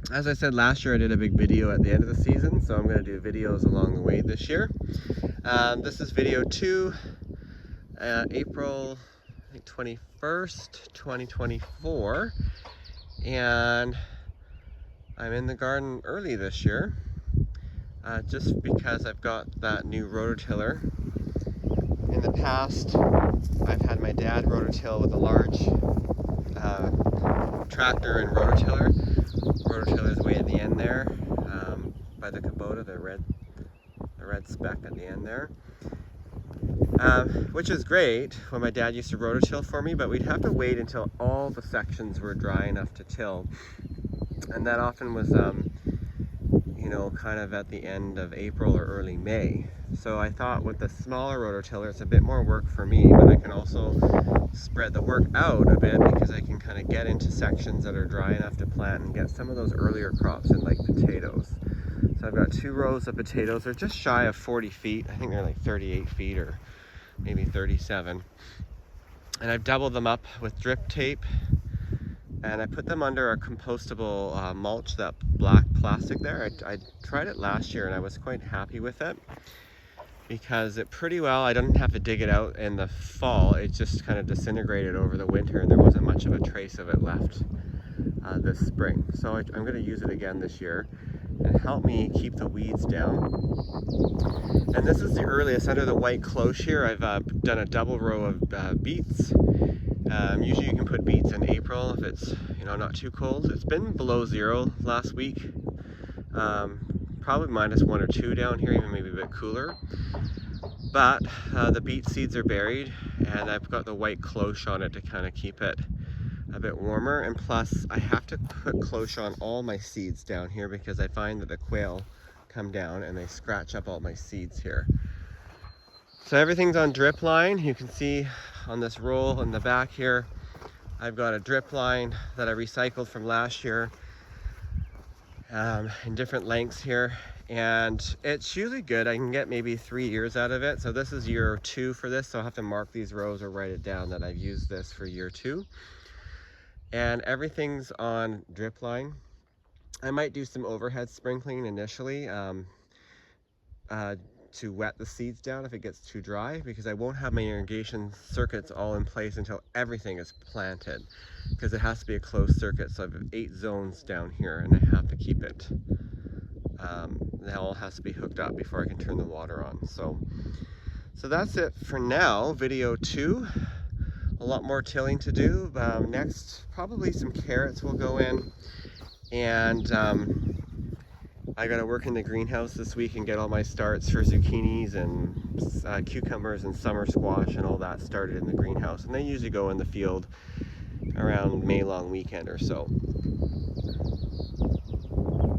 As I said last year, I did a big video at the end of the season, so I'm going to do videos along the way this year. This is video 2, April I think 21st, 2024, and I'm in the garden early this year, just because I've got that new rototiller. In the past, I've had my dad rototill with a large tractor and rototiller. Rototiller is way at the end there, by the Kubota, the red speck at the end there. Which is great when my dad used to rototill for me, but we'd have to wait until all the sections were dry enough to till. And that often was, you know, kind of at the end of April or early May. So I thought with the smaller rototiller, it's a bit more work for me, but I can also spread the work out a bit because I can kind of get into sections that are dry enough to plant and get some of those earlier crops in, like potatoes. So I've got 2 rows of potatoes. They're just shy of 40 feet. I think they're like 38 feet or maybe 37. And I've doubled them up with drip tape, and I put them under a compostable mulch, that black plastic there. I tried it last year and I was quite happy with it because it pretty well, I didn't have to dig it out in the fall. It just kind of disintegrated over the winter and there wasn't much of a trace of it left this spring. So I'm going to use it again this year and help me keep the weeds down. And this is the earliest. Under the white cloche here, I've done a double row of beets. Usually you can put beets in April if it's, you know, not too cold. It's been below 0 last week. Probably -1 or 2 down here, even maybe a bit cooler. But the beet seeds are buried, and I've got the white cloche on it to kind of keep it a bit warmer. And plus, I have to put cloche on all my seeds down here because I find that the quail come down and they scratch up all my seeds here. So everything's on drip line. You can see on this roll in the back here, I've got a drip line that I recycled from last year in different lengths here, and it's usually good. I can get maybe 3 years out of it. So this is year 2 for this, so I'll have to mark these rows or write it down that I've used this for year 2. And everything's on drip line. I might do some overhead sprinkling initially to wet the seeds down if it gets too dry, because I won't have my irrigation circuits all in place until everything is planted, because it has to be a closed circuit. So I have 8 zones down here and I have to keep it, it all has to be hooked up before I can turn the water on. So that's it for now, video 2. A lot more tilling to do. Next, probably some carrots will go in, and I gotta work in the greenhouse this week and get all my starts for zucchinis and cucumbers and summer squash and all that started in the greenhouse. And they usually go in the field around May long weekend or so.